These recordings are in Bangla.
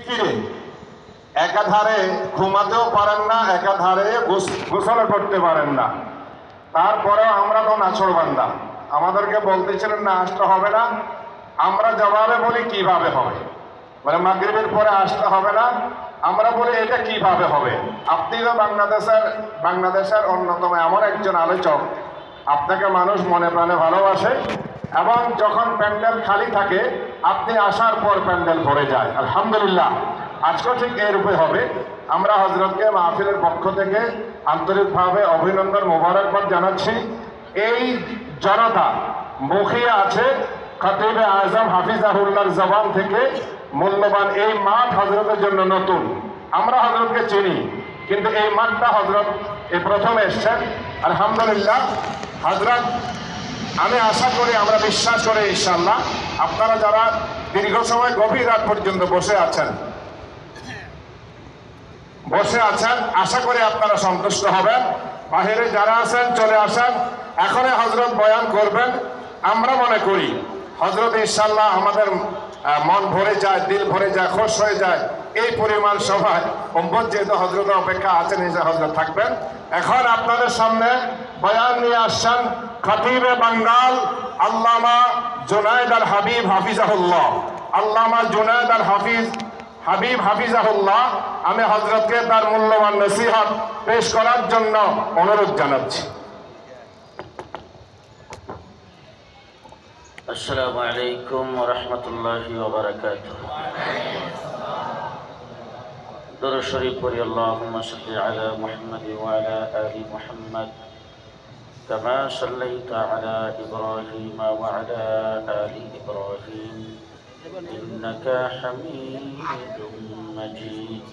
চিটচিটে, একাধারে ঘুমাতেও পারেন না, একাধারে গোসল করতে পারেন না। তারপরেও আমরা তো নাছোড়বান্দা, আমাদেরকে বলতেছিলেন না আসতে হবে না। আমরা জবাবে বলি কিভাবে হবে, মানে মাগরিবের পরে আসতে হবে না। আমরা বলি এটা কিভাবে হবে। আপনি তো বাংলাদেশের অন্যতম এমন একজন আলোচক, আপনাকে মানুষ মনে প্রাণে ভালোবাসে, এবং যখন প্যান্ডেল খালি থাকে আপনি আসার পর প্যান্ডেল ভরে যায়। আলহামদুলিল্লাহ, আজকে ঠিক এরূপে হবে। আমরা হযরতকে মাহফিলের পক্ষ থেকে আন্তরিকভাবে অভিনন্দন মোবারকবাদ জানাচ্ছি। এই জনতা মুখিয়ে আছে খতিবে আজম হাফিজাহুল্লাহর জবান থেকে মূল্যবান এই মাঠ হযরতের জন্য নতুন। আমরা হযরতকে চিনি, কিন্তু এই মাঠটা হযরত এই প্রথম এসছেন। আলহামদুলিল্লাহ হযরত, আমি আশা করি, আমরা বিশ্বাস করি ইনশাআল্লাহ আপনারা যারা দীর্ঘ সময় গভীর রাত পর্যন্ত বসে আছেন, আশা করি আপনারা সন্তুষ্ট হবেন। বাহিরে যারা আছেন চলে আসেন, এখনই হযরত বয়ান করবেন। আমরা মনে করি হযরত ইনশাআল্লাহ আমাদের মন ভরে যায়, দিল ভরে যায়, খুশ হয়ে যায় এই পরিমাণ সভায়। উম্মত যেহেতু হযরতের অপেক্ষা আছেন, হযরত থাকবেন। এখন আপনাদের সামনে বয়ান নিয়ে আসছেন খতিবে বাঙ্গাল আল্লামা জুনায়েদ আল হাবিব হাফিজাহুল্লাহ। আল্লামা জুনায়েদ আল হাবিব হাফিজাহুল্লাহ, আমি হযরতকে তার মূল্যবান নসিহত পেশ করার জন্য অনুরোধ জানাচ্ছি। আসসালামু আলাইকুম ওয়া রাহমাতুল্লাহি ওয়া বারাকাতুহু। দরুদ শরীফ পড়ি। আল্লাহুম্মা সাল্লি আলা মুহাম্মাদ ওয়া আলা আলি মুহাম্মাদ কামা সাল্লাইতা আলা ইব্রাহিম ওয়া আলা আলি ইব্রাহিম ইন্নাকা হামিদুম মাজিদ।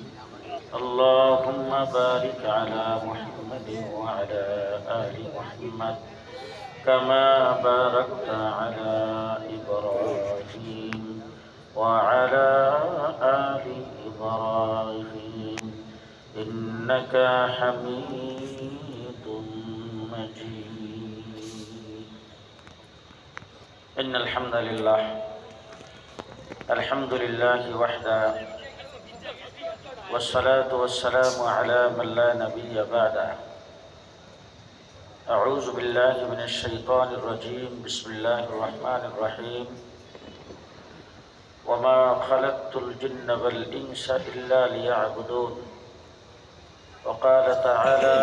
আল্লাহুম্মা বারিক আলা মুহাম্মাদ ওয়া আলা আলি মুহাম্মাদ كما باركت على إبراهيم وعلى آل إبراهيم إنك حميد مجيد. إن الحمد لله وحده، والصلاة والسلام على من لا نبي بعده. أعوذ بالله من الشيطان الرجيم. بسم الله الرحمن الرحيم. وما خلقت الجن والإنس إلا ليعبدون. وقال تعالى: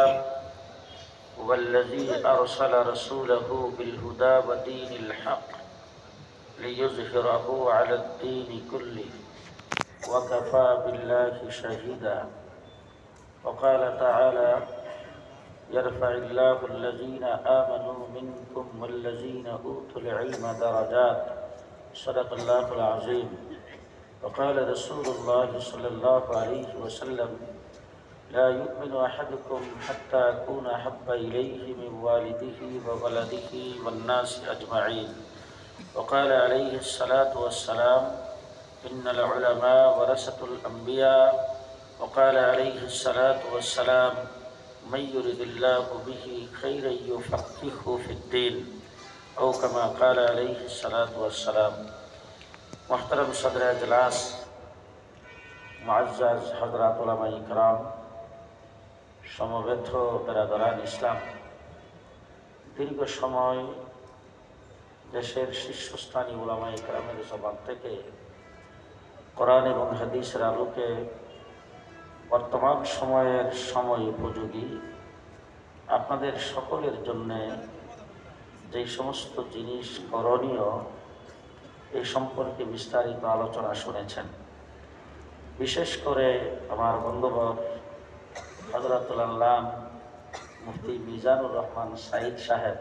هو الذي أرسل رسوله بالهدى ودين الحق ليظهره على الدين كله وكفى بالله شهيدا. وقال تعالى: يرفع الله الذين آمنوا منكم والذين أوتوا العلم درجات. صدق الله العظيم. وقال رسول الله صلى الله عليه وسلم: لا يؤمن أحدكم حتى أكون أحب إليه من والده وولده والناس أجمعين. وقال عليه الصلاة والسلام: إن العلماء ورثة الأنبياء. وقال عليه الصلاة والسلام: من يرد الله به خيرا يفقهه في الدين، أو كما قال عليه الصلاة والسلام. محترم صدر اجلاس، মুআজ্জাজ হযরত উলামায়ে ইকরাম, সমবেত বেরাদরান ইসলাম, দীর্ঘ সময় দেশের শীর্ষস্থানীয় উলামায়ে ইকরামের জবান থেকে কোরআন এবং হাদিসের আলোকে বর্তমান সময়ের সময় উপযোগী আপনাদের সকলের জন্যে যেই সমস্ত জিনিস করণীয় এই সম্পর্কে বিস্তারিত আলোচনা শুনেছেন। বিশেষ করে আমার বন্ধুবর হযরতুল আল্লাম মুফতি মিজানুর রহমান সাইদ সাহেব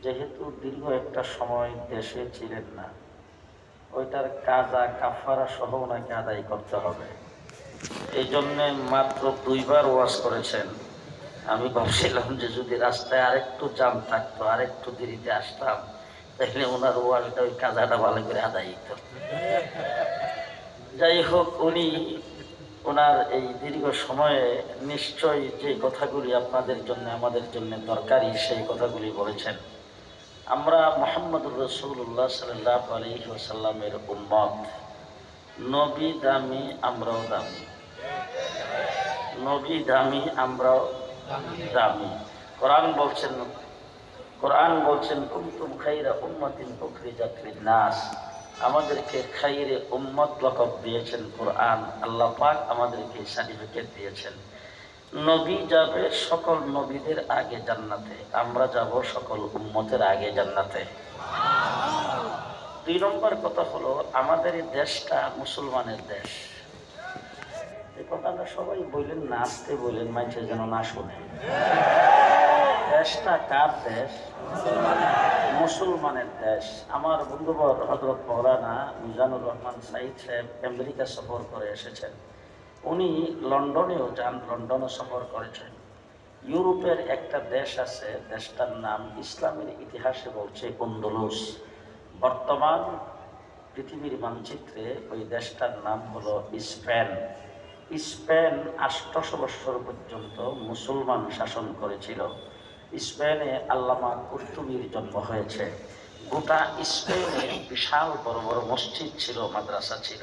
যেহেতু দীর্ঘ একটা সময় দেশে ছিলেন না, ওইটার কাজা কাফারা সহ ওনাকে আদায় করতে হবে। এই জন্যে মাত্র 2 বার ওয়াজ করেছেন। আমি ভাবছিলাম যে যদি রাস্তায় আরেকটু জাম থাকতো, আরেকটু দেরিতে আসতাম, তাহলে ওনার ওয়াজটা ওই কাজাটা ভালো করে আদায় হতো। যাই হোক, উনি ওনার এই দীর্ঘ সময়ে নিশ্চয়ই যে কথাগুলি আপনাদের জন্য আমাদের জন্য দরকারি সেই কথাগুলি বলেছেন। আমরা মুহাম্মদুর রাসূলুল্লাহ সাল্লাল্লাহু আলাইহি ওয়াসাল্লামের উম্মত। নবী দামি আমরাও দামি, নবী দামি আমরাও দামি। কোরআন বলছেন কুনতুম খায়রা উম্মাতিন উখরিজাত লিন-নাস, আমাদেরকে খায়রে উম্মত লকব দিয়েছেন কোরআন। আল্লাহ পাক আমাদেরকে সার্টিফিকেট দিয়েছেন। নবী যাবে সকল নবীদের আগে জান্নাতে, আমরা যাব সকল উম্মতের আগে জান্নাতে। 2 নম্বর কথা হলো আমাদের এই দেশটা মুসলমানের দেশ। এই কথাটা সবাই বললেন না, আসতে বললেন, মানুষের যেন না শুনে। দেশটা কার দেশ? মুসলমানের দেশ। আমার বন্ধুবর হযরত মাওলানা মিজানুর রহমান সাইদ সাহেব আমেরিকা সফর করে এসেছেন। উনি লন্ডনেও যান, লন্ডনে সফর করেছেন। ইউরোপের একটা দেশ আছে, দেশটার নাম ইসলামের ইতিহাসে বলছে আন্দালুস। বর্তমান পৃথিবীর মানচিত্রে ওই দেশটার নাম হলো স্পেন। স্পেন 800 বছর পর্যন্ত মুসলমান শাসন করেছিল। স্পেনে আল্লামা কুরতুবীর জন্ম হয়েছে। গোটা স্পেনে বিশাল বড় বড় মসজিদ ছিল, মাদ্রাসা ছিল।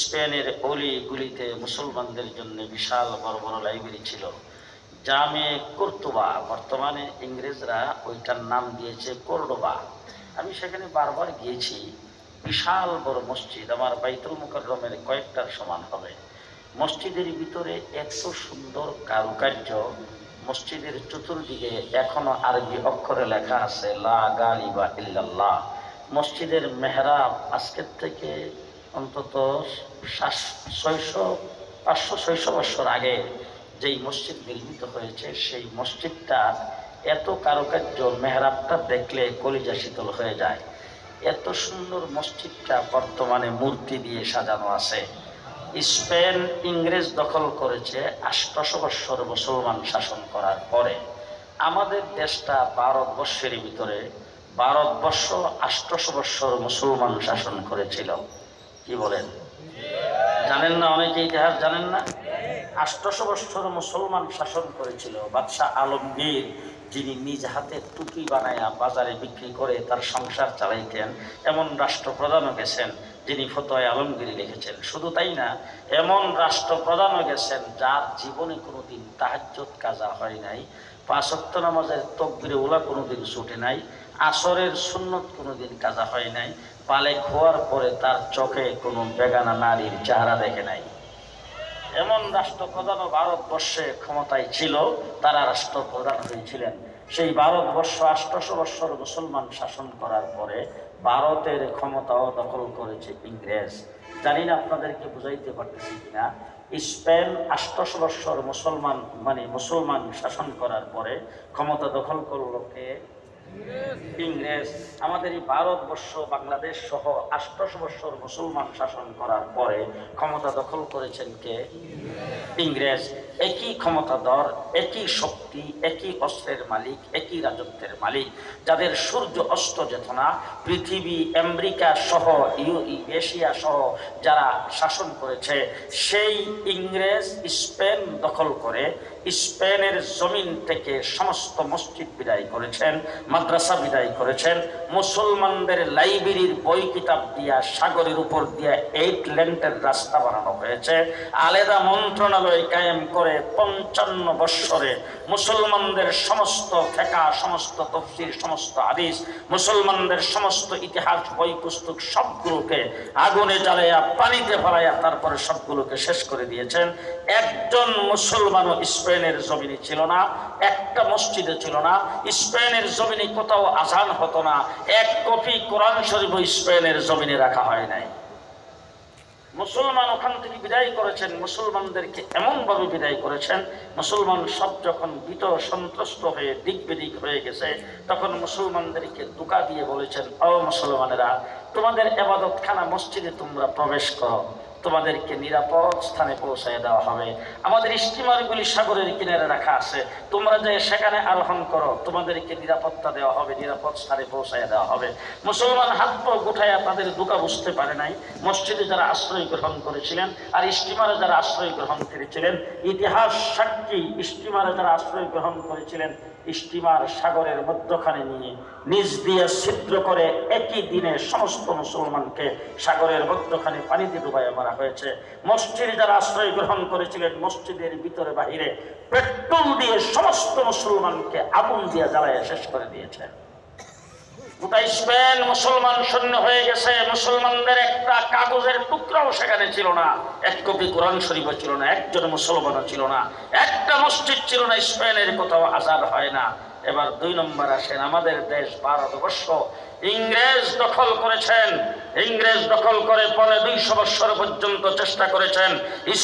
স্পেনের অলিগুলিতে মুসলমানদের জন্য বিশাল বড় বড় লাইব্রেরি ছিল। জামে কুরতুবা, বর্তমানে ইংরেজরা ওইটার নাম দিয়েছে কর্ডোবা। আমি সেখানে বারবার গিয়েছি। বিশাল বড় মসজিদ, আমার বাইতুল মুকাররমের কয়েকটার সমান হবে। মসজিদের ভিতরে এত সুন্দর কারুকার্য, মসজিদের চতুর্দিকে এখনো আরবি অক্ষরে লেখা আছে লা গালিবা ইল্লাল্লাহ। মসজিদের মেহরাব আজকের থেকে অন্তত 500-600 বছর আগে যেই মসজিদ নির্মিত হয়েছে, সেই মসজিদটা এত কারুকার্য, মেহরাবটা দেখলে কলিজা শীতল হয়ে যায়। এত সুন্দর মসজিদটা বর্তমানে মূর্তি দিয়ে সাজানো আছে। স্পেন ইংরেজ দখল করেছে 800 বছর মুসলমান শাসন করার পরে। আমাদের দেশটা ভারতবর্ষের ভিতরে, ভারতবর্ষ 800 বছর মুসলমান শাসন করেছিল। কি বলেন? জানেন না? অনেকে ইতিহাস জানেন না। 800 বছর মুসলমান শাসন করেছিল। বাদশাহ আলমগীর, যিনি নিজ হাতে টুপি বানায়া বাজারে বিক্রি করে তার সংসার চালাইতেন, এমন রাষ্ট্রপ্রধানও গেছেন যিনি ফতোয়া আলমগীরি লিখেছেন। শুধু তাই না, এমন রাষ্ট্রপ্রধানও গেছেন যার জীবনে কোনোদিন তাহাজ্জুদ কাজা হয় নাই, 5 ওয়াক্ত নামাজের তাকবীরে উলা কোনোদিন ছুটে নাই, আসরের সুন্নত কোনোদিন কাজা হয় নাই, বালেগ হওয়ার পরে তার চোখে কোনো বেগানা নারীর চেহারা দেখে নাই। এমন রাষ্ট্রপ্রধানও ভারতবর্ষে ক্ষমতায় ছিল, তারা রাষ্ট্রপ্রধান হয়েছিলেন। সেই ভারতবর্ষ 800 বছর মুসলমান শাসন করার পরে ভারতের ক্ষমতাও দখল করেছে ইংরেজ। জানি না আপনাদেরকে বুঝাইতে পারতেছি কিনা। স্পেন 800 বছর মুসলমান শাসন করার পরে ক্ষমতা দখল করলো কে? ইংরেজ। আমাদের এই ভারতবর্ষ, বাংলাদেশ সহ 800 বছর মুসলমান শাসন করার পরে ক্ষমতা দখল করেছেন কে? ইংরেজ। একই ক্ষমতাধর, একই শক্তি, একই অস্ত্রের মালিক, একই রাজত্বের মালিক, যাদের সূর্য অস্ত যেত না। পৃথিবী, আমেরিকা সহ এশিয়া সহ যারা শাসন করেছে, সেই ইংরেজ স্পেন দখল করে স্পেনের জমিন থেকে সমস্ত মসজিদ বিদায় করেছেন, মাদ্রাসা বিদায় করেছেন। মুসলমানদের লাইব্রেরির বই কিতাব দিয়া, সাগরের উপর দিয়া 8 লেন্টের রাস্তা বানানো হয়েছে। আলাদা মন্ত্রণালয় কায়েম করে 55 বৎসরে মুসলমানদের সমস্ত ফিকহ, সমস্ত তাফসীর, সমস্ত হাদিস, মুসলমানদের সমস্ত ইতিহাস বই পুস্তক সবগুলোকে আগুনে জ্বালাইয়া, পানিতে ফেলাইয়া তারপরে সবগুলোকে শেষ করে দিয়েছেন। একজন মুসলমানও স্পেনের জমিনে ছিল না, একটা মসজিদে ছিল না। স্পেনের জমিনে কোথাও আজান হতো না। 1 কপি কোরআন শরীফ স্পেনের জমিনে রাখা হয় নাই। মুসলমান ওখান থেকে বিদায় করেছেন, মুসলমানদেরকে এমনভাবে বিদায় করেছেন, মুসলমান সব যখন ভীত সন্ত্রস্ত হয়ে দিক বিদিক হয়ে গেছে, তখন মুসলমানদেরকে ধোঁকা দিয়ে বলেছেন, ও মুসলমানেরা, তোমাদের ইবাদতখানা মসজিদে তোমরা প্রবেশ করো, তোমাদেরকে নিরাপদ স্থানে পৌঁছায় দেওয়া হবে। আমাদের স্টিমারগুলি সাগরের কিনারে রাখা আছে, তোমরা যে সেখানে আরোহণ করো, তোমাদেরকে নিরাপত্তা দেওয়া হবে, নিরাপদ স্থানে পৌঁছায় দেওয়া হবে। মুসলমান হাত পা গুঠাইয়া তাদের ধোঁকা বুঝতে পারে নাই। মসজিদে যারা আশ্রয় গ্রহণ করেছিলেন আর স্টিমারে যারা আশ্রয় গ্রহণ করেছিলেন, ইতিহাস সাক্ষী, স্টিমারে যারা আশ্রয় গ্রহণ করেছিলেন স্টিমার সাগরের মধ্যখানে নিয়ে নিচ দিয়ে ছিদ্র করে একই দিনে সমস্ত মুসলমানকে সাগরের মধ্যখানে পানিতে ডুবাইয়া মারা হয়েছে। মসজিদে যারা আশ্রয় গ্রহণ করেছিলেন মসজিদের ভিতরে বাহিরে পেট্রোল দিয়ে সমস্ত মুসলমানকে আগুন দিয়ে জ্বালায় শেষ করে দিয়েছে। গোটা স্পেন মুসলমান শূন্য হয়ে গেছে। মুসলমানদের একটা কাগজের টুকরাও সেখানে ছিল না, এক কপি কোরআন শরীফও ছিল না, একজন মুসলমানও ছিল না, একটা মসজিদ ছিল না। স্পেনের কোথাও আজাদ হয় না। এবার 2 নম্বর আসেন, আমাদের দেশ ভারতবর্ষ ইংরেজ দখল করেছেন। ইংরেজ দখল করে 250 বছর পর্যন্ত চেষ্টা করেছেন।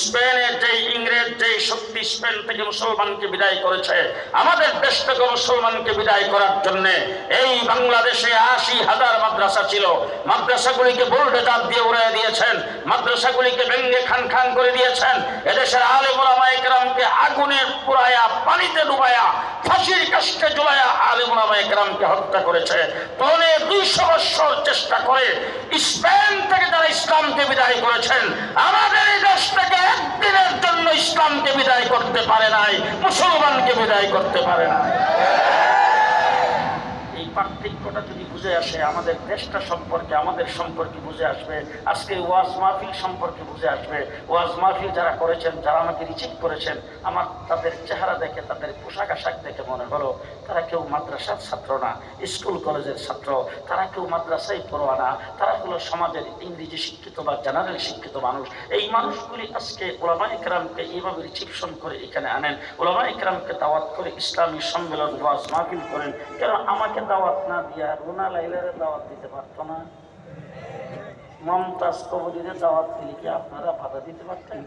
স্পেনের যে ইংরেজ যে শক্তি স্পেন থেকে মুসলমানকে বিদায় করেছে, আমাদের দেশ থেকে মুসলমানকে বিদায় করার জন্য এই বাংলাদেশে 80,000 মাদ্রাসা ছিল। মাদ্রাসাগুলিকে বুলডোজার দিয়ে উড়িয়ে দিয়েছেন, মাদ্রাসাগুলিকে ভেঙ্গে খান খান করে দিয়েছেন। এদেশের আলেম ওলামায়ে কেরামকে আগুনে পুড়ায়া পানিতে ডুবায়া ফাঁসির কাষ্ঠে ঝুলায়া আলেম ওলামায়ে কেরামকে হত্যা করেছে। 250 বছর চেষ্টা করে স্পেন থেকে যারা ইসলামকে বিদায় করেছেন, আমাদের এই দেশ থেকে একদিনের জন্য ইসলামকে বিদায় করতে পারে নাই, মুসলমানকে বিদায় করতে পারে নাই। এই পার্থক্যটা যদি বুঝে আসে, আমাদের দেশটা সম্পর্কে আমাদের সম্পর্কে বুঝে আসবে। আজকে ওয়াজ মাহফিল সম্পর্কে বুঝে আসবে। ওয়াজ মাহফিল যারা করেছেন, যারা আমাকে রিসিভ করেছেন, আমার তাদের চেহারা দেখে, তাদের পোশাক আশাক দেখে মনে হলো তারা কেউ মাদ্রাসার ছাত্র না, স্কুল কলেজের ছাত্র, তারা কেউ মাদ্রাসায় পড়োয়া না, তারা হলো সমাজের ইংরেজি শিক্ষিত বা জেনারেল শিক্ষিত মানুষ। এই মানুষগুলি আজকে ওলামায়ে কেরামকে এইভাবে রিসিপশন করে এখানে আনেন, ওলামায়ে কেরামকে দাওয়াত করে ইসলামী সম্মেলন ওয়াজ মাহফিল করেন। কেন আমাকে দাওয়াত না দিয়া রুনা লাইলারে দাওয়াত দিতে পারতো না? মমতাজ কবরীদের দাওয়াত দিলে কি আপনারা বাধা দিতে পারতেন?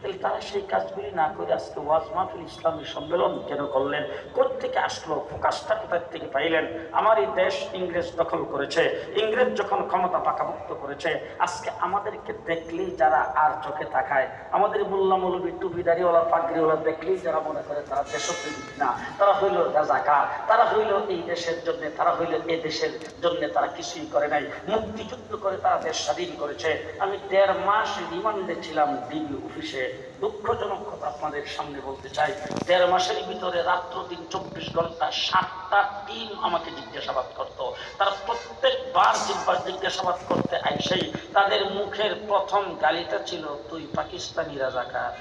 তাই তারা সেই কাজগুলি না করে আজকে ওয়াজ মাহফিল ইসলামী সম্মেলন কেন করলেন? কোত্থেকে আসলো? ফোকাসটা কোথায় থেকে পাইলেন? আমার এই দেশ ইংরেজ দখল করেছে। ইংরেজ যখন ক্ষমতা পাকাভুক্ত করেছে, আজকে আমাদেরকে দেখলেই যারা আর চোখে তাকায়, আমাদের মোল্লা মৌলবী টুপিদারিওয়ালা পাগড়িওয়ালা দেখলেই যারা মনে করে তারা দেশপ্রেমিক না, তারা হইল রাজাকার, তারা হইল এই দেশের জন্য, তারা হইল এই দেশের জন্য তারা কিছুই করে নাই। মুক্তিযুদ্ধ করে তারা দেশ স্বাধীন করেছে। আমি 1.5 মাস রিমান্ডে ছিলাম ডিবি অফিসে। দুঃখজনক কথা আপনাদের সামনে বলতে চাই, 1.5 মাসের ভিতরে রাত্র দিন 24 ঘন্টা 7টা টিম আমাকে জিজ্ঞাসাবাদ করত। তারা প্রত্যেকবার জিজ্ঞাসাবাদ করতে আইসেই তাদের মুখের প্রথম গালিটা ছিল, তুই পাকিস্তানি রাজাকার।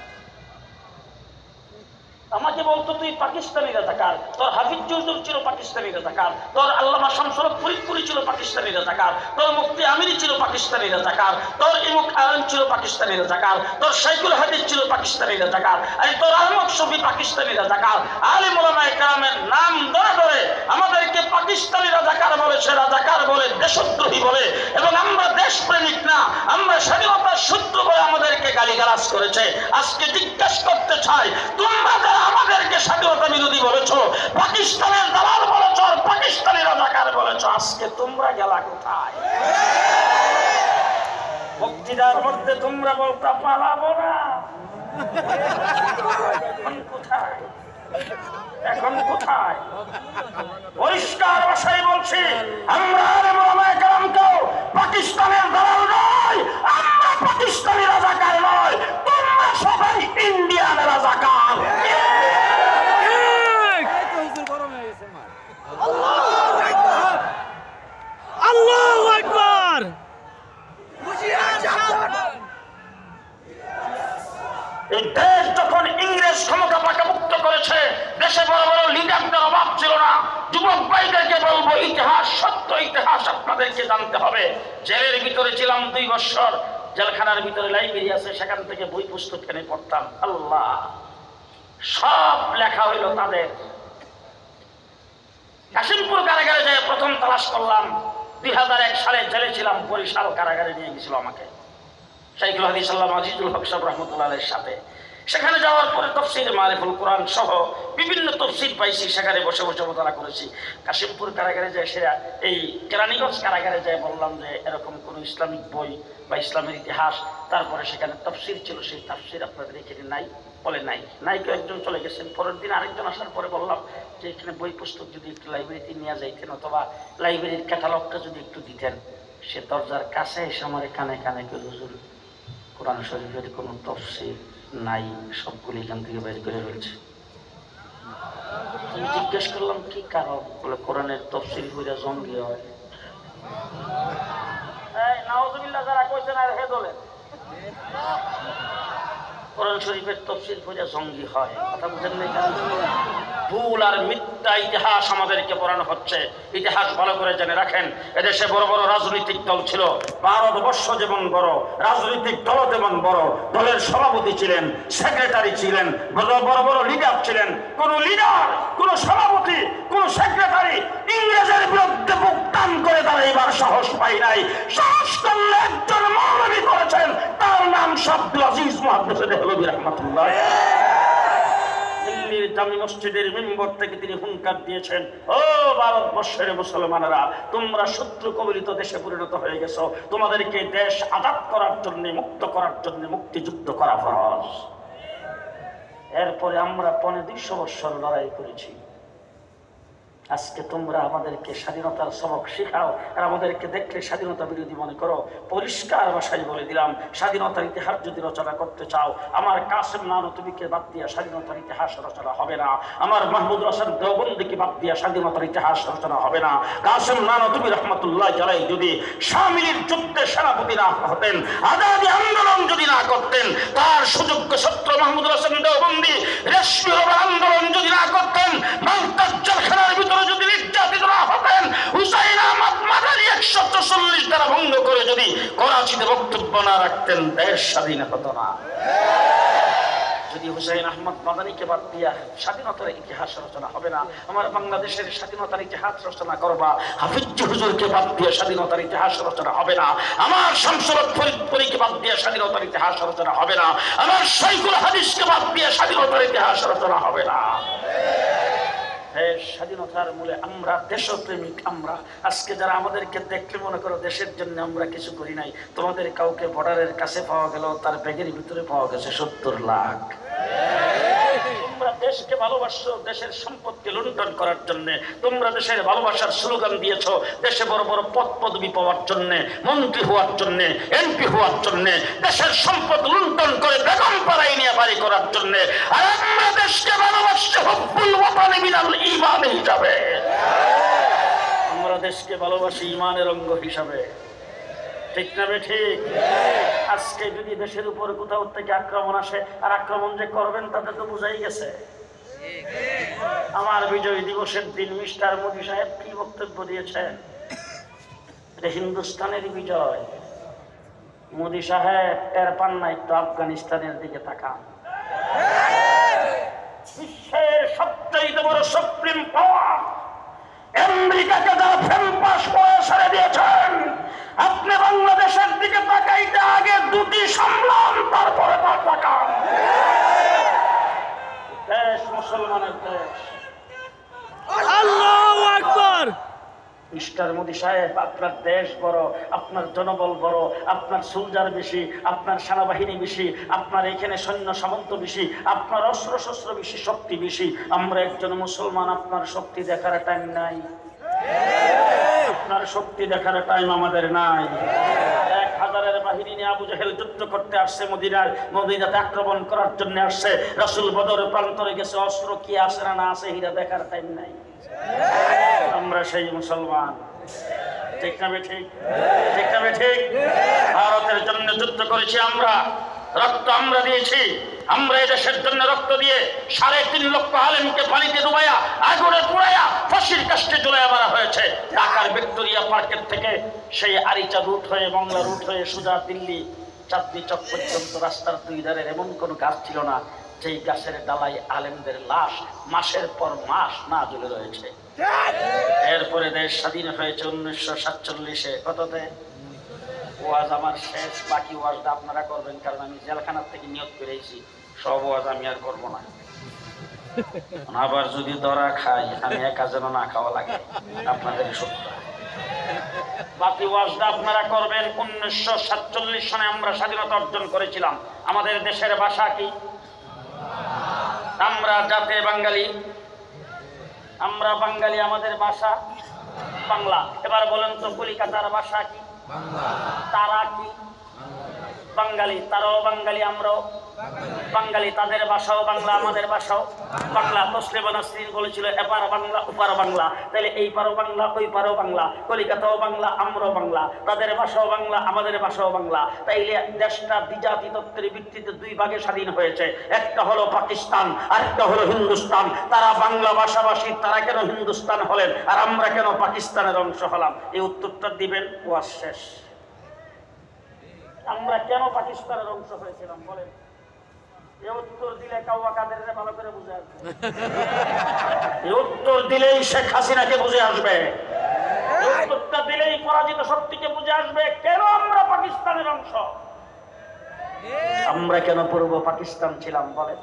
আমাকে বলতো তুই পাকিস্তানি রাজাকার, তোর হাফিজ চৌধুরী ছিল পাকিস্তানি রাজাকার, তোর আল্লামা শামসুল হক ফরিদপুরি ছিল পাকিস্তানি রাজাকার, তোর মুফতি আমিরি ছিল পাকিস্তানি রাজাকার, তোর ইমুক আলম ছিল পাকিস্তানি রাজাকার, তোর শাইখুল হাদিস ছিল পাকিস্তানি রাজাকার, আর তোর আহমদ শফি পাকিস্তানি রাজাকার। আলেম ওলামায়ে কেরামের নাম ধরে ধরে আমাদেরকে পাকিস্তানি রাজাকার বলেছে, রাজাকার বলে, দেশদ্রোহী বলে, এবং আমরা দেশপ্রেমিক না, আমরা স্বাধীনতার শত্রু বলে আমাদেরকে গালিগালাজ করেছে। আজকে জিজ্ঞাসা করতে চাই, তোমরা যারা আমাদেরকে স্বাধীনতা বিরোধী বলেছো, পাকিস্তানের দালাল বলেছো, পাকিস্তানি রাজাকার বলেছো, আজকে তোমরা গেলা কোথায়? বক্তৃতার মধ্যে তোমরা বলতে পালাবো না, এখন কোথায়? এখন কোথায়? পরিষ্কার ভাষায় বলছি, আমরা আলেম ওলামায়ে কেরামকেও পাকিস্তানের দালাল নয়, আমরা পাকিস্তানি রাজাকার নয়, তোমরা সবাই ইন্ডিয়ান রাজাকার। আল্লাহু আকবার। এই দেশ যখন ইংরেজ ক্ষমতা পাকাভুক্ত করেছে, দেশে বড় বড় লিডারদের অভাব ছিল না। যুবক ভাইদেরকে বলবো, ইতিহাস, সত্য ইতিহাস আপনাদেরকে জানতে হবে। জেলের ভিতরে ছিলাম 2 বছর, জেলখানার ভিতরে লাইব্রেরি আছে, সেখান থেকে বই পুস্তক কিনে পড়তাম। আল্লাহ, সব লেখা হইল তাদের। কাশিমপুর কারাগারে যায় প্রথম তালাশ করলাম। 2001 সালে জেলে ছিলাম, বরিশাল কারাগারে নিয়ে গেছিল আমাকে শাইখুল হাদিস আল্লামা আজিজুল হক সাহেব রহমতুল্লাহ আলাইহির সাথে। সেখানে যাওয়ার পরে তফসির মারিফুল কোরআন সহ বিভিন্ন তফসির পাইছি, সেখানে বসে বসে মোতালা করেছি। কাশিমপুর কারাগারে যায়, সে এই কেরানীগঞ্জ কারাগারে যায় বললাম যে এরকম কোনো ইসলামিক বই বা ইসলামের ইতিহাস, তারপরে সেখানে তফসির ছিল, সেই তফসির আপনাদের এখানে নাই? বলে নাই। নাই কেউ একজন চলে গেছেন। পরের দিন আরেকজন আসার পরে বললাম যে এখানে বই পুস্তক যদি একটু লাইব্রেরিতে নিয়ে যাইতেন, অথবা লাইব্রেরির ক্যাটালগটা যদি একটু দিতেন। সে দরজার কাছে এসে আমার কানে কানে কেউ, হুজুর কোরআন শরীফের কোনো তফসির নাই, সবগুলি এখান থেকে বের করে ফেলছে। আমি জিজ্ঞেস করলাম কি কারণ, বলে কোরআনের তফসিল কইরা জঙ্গি হয়। এই নাউজুবিল্লাহ যারা কইছেন আর হে দলেন কোরআন শরীফের তফসিল কইরা জঙ্গি হয়, কথা বুঝেন নাই? ভুল আর মিথ্যা ইতিহাস আমাদেরকে পড়ানো হচ্ছে। ইতিহাস ভালো করে জেনে রাখেন, এদেশে বড় বড় রাজনৈতিক দল ছিল, ভারতবর্ষ যেমন বড়, রাজনৈতিক দল তেমন বড়, দলের সভাপতি ছিলেন, সেক্রেটারি ছিলেন, বড় বড় লিডার ছিলেন। কোন লিডার, কোন সভাপতি, কোন সেক্রেটারি ইংরেজের বিরুদ্ধে বুকটান করে দাঁড়াইবার সাহস পাই নাই। সাহস করলে একজন মৌলবী করেছেন, তার নাম আব্দুল আজিজ মুহাদ্দিস দেহলভী রাহমাতুল্লাহ। দিল্লির জামি মসজিদের মেম্বর থেকে তিনি হুঙ্কার দিয়েছেন, ও ভারতবর্ষের মুসলমানেরা, তোমরা শত্রু কবলিত দেশে পরিণত হয়ে গেছো, তোমাদেরকে দেশ আজাদ করার জন্য, মুক্ত করার জন্য মুক্তিযুদ্ধ করা ফরজ। এরপরে আমরা 250 বছর লড়াই করেছি। আজকে তোমরা আমাদেরকে স্বাধীনতার সবক শেখাও আর আমাদেরকে দেখলে স্বাধীনতা বিরোধী মনে করো। পরিষ্কার ভাষায় বলে দিলাম, স্বাধীনতার ইতিহাস যদি রচনা করতে চাও, আমার কাসেম নানতুবিকে বাদ দিয়া স্বাধীনতার ইতিহাস রচনা হবে না। আমার মাহমুদুল হাসান দেওবন্দিকে বাদ দিয়া স্বাধীনতার ইতিহাস রচনা হবে না। কাসেম নানতুবি রহমতুল্লাহ আলাইহি যদি শামিলির যুদ্ধে সেনাপতি না হতেন, আজাদী আন্দোলন যদি না করতেন, তার সুযোগ্য ছাত্র মাহমুদুল হাসান দেওবন্দি রেশমি আন্দোলন যদি না করতেন, মালতার জেলখানার ভিতরে যদি নির্যাতিত না হতেন, হুসাইন আহমদ মাদানী 144 ধারা ভঙ্গ করে যদি করাচিতে বক্তব্য না রাখতেন, দেশ স্বাধীন হতো না। যদি হুসাইন আহমদ মাদানীকে বাদ দিয়া স্বাধীনতার ইতিহাস রচনা হবে না। আমার বাংলাদেশের স্বাধীনতার ইতিহাস রচনা করবা, হাফিজ হুজুরকে বাদ দিয়ে স্বাধীনতার ইতিহাস রচনা হবে না। আমার শামসুল হক ফরিদপুরীকে বাদ দিয়ে স্বাধীনতার ইতিহাস রচনা হবে না। আমার শাইখুল হাদিসকে বাদ দিয়ে স্বাধীনতার ইতিহাস রচনা হবে না। স্বাধীনতার মূলে আমরা দেশপ্রেমিক। আমরা আজকে যারা আমাদেরকে দেখলে মনে করো দেশের জন্য আমরা কিছু করি নাই, তোমাদের কাউকে বর্ডারের কাছে পাওয়া গেল, তার ব্যাগের ভিতরে পাওয়া গেছে 70 লাখ। তোমরা দেশকে ভালোবাসছো দেশের সম্পদকে লুণ্ঠন করার জন্য। তোমরা দেশের ভালোবাসার স্লোগান দিয়েছো দেশে বড় বড় পদ পদবি পাওয়ার জন্য, মন্ত্রী হওয়ার জন্য, এমপি হওয়ার জন্য, দেশের সম্পদ লুণ্ঠন করে বেগম পাড়াই নিয়ে বাড়ি করার জন্য। আর আমরা দেশকে ভালোবাসছি হুব্বুল ওয়াতানি মিনাল ঈমান হিসাবে। আমরা দেশকে ভালোবাসি ঈমানের অঙ্গ হিসাবে, ঠিক না ঠিক? আজকে যদি দেশের উপর কোথাও থেকে আক্রমণ আসে, আর আক্রমণ যে করবেন তাতে তো বোঝাই গেছে। আমার বিজয় দিবসের দিন মিস্টার মোদী সাহেব কি বক্তব্য দিয়েছেন? এটা হিন্দুস্তানের বিজয়। মোদী সাহেব টের পান না, একটু আফগানিস্তানের দিকে তাকান। বিশ্বের সবচেয়ে বড় সুপ্রিম পাওয়ার আমেরিকাকে যারা ফেল পাস করে ছেড়ে দিয়েছেন, আপনি বাংলাদেশের দিকে তাকাইতে আগে দুটি সামলান, তারপরে তার তাকান। দেশ মুসলমানের দেশ। আল্লাহু আকবার। মিস্টার মোদী সাহেব, আপনার দেশ বড়, আপনার জনবল বড়, আপনার সোলজার বেশি, আপনার সেনাবাহিনী বেশি, আপনার এখানে সৈন্য সামন্ত বেশি, আপনার অস্ত্র শস্ত্র বেশি, শক্তি বেশি। আমরা একজন মুসলমান, আপনার শক্তি দেখার টাইম নাই। আপনার শক্তি দেখার টাইম আমাদের নাই। 1000-এর বাহিনী নিয়ে আবু জাহেল যুদ্ধ করতে আসছে, মদিনাতে আক্রমণ করার জন্য আসছে। রাসূল বদর প্রান্তরে গেছে, অস্ত্র কি আছে না আছে হীরা দেখার টাইম নাই। আমরা সেই মুসলমান, ঠিক না ঠিক? ঠিক না ঠিক? ভারতের জন্য যুদ্ধ করেছি আমরা, রক্ত আমরা দিয়েছি। আমরা এই দেশের জন্য রক্ত দিয়ে 3.5 লক্ষ আলেমকে পানিতে ডুবাইয়া, আগুনে পুড়াইয়া, ফাঁসির কাস্টে ঝুলাইয়া মারা হয়েছে। ঢাকার ভিক্টোরিয়া পার্কের থেকে সেই আরিচা রুট হয়ে, মংলা রুট হয়ে সোজা দিল্লি চাঁদনি চক পর্যন্ত রাস্তার 2 ধারের এমন কোনো গাছ ছিল না যেই গাছের ডালাই আলেমদের লাশ মাসের পর মাস না ঝুলে রয়েছে। এরপরে দেশ স্বাধীন হয়েছে 1947-এ। কততে? ওয়াজ আমার শেষ, বাকি ওয়াজটা আপনারা করবেন, কারণ আমি জেলখানার থেকে নিয়োগ করেছি, সব ওয়াজ আমি আর করবো না। আবার যদি ধরা খাই, আমি একা যেন না খাওয়া লাগে, আপনাদের সত্য। বাকি ওয়াজটা আপনারা করবেন। 1947 সনে আমরা স্বাধীনতা অর্জন করেছিলাম। আমাদের দেশের ভাষা কি? আমরা জাতে বাঙালি, আমরা বাঙালি, আমাদের ভাষা বাংলা। এবার বলেন তো কলিকাতার ভাষা কি? তারা কি? বাঙালি, তারাও বাঙালি, আমরাও বাঙালি। তাদের ভাষাও বাংলা, আমাদের ভাষাও বাংলা। তসলিমা নাসরিন বলেছিল এপার বাংলা ওপার বাংলা, তাহলে এই পারও বাংলা ওই পারও বাংলা, কলিকাতাও বাংলা আমরাও বাংলা, তাদের ভাষাও বাংলা আমাদের ভাষাও বাংলা। তাইলে দেশটা দ্বিজাতি তত্ত্বের ভিত্তিতে দুই ভাগে স্বাধীন হয়েছে, একটা হলো পাকিস্তান আর একটা হলো হিন্দুস্তান। তারা বাংলা ভাষাভাষী, তারা কেন হিন্দুস্তান হলেন আর আমরা কেন পাকিস্তানের অংশ হলাম? এই উত্তরটা দিবেন, ওয়াজ শেষ। আমরা কেন পাকিস্তানের অংশ হয়েছিলাম বলেন? এই উত্তর দিলে কাউয়া কাদেরকে ভালো করে বুঝে আসবে, এই উত্তর দিলেই শেখ হাসিনাকে বুঝে আসবে, এই উত্তরটা দিলেই পরাজিত শক্তিকে বুঝে আসবে কেন আমরা পাকিস্তানের অংশ, আমরা কেন পূর্ব পাকিস্তান ছিলাম বলেন?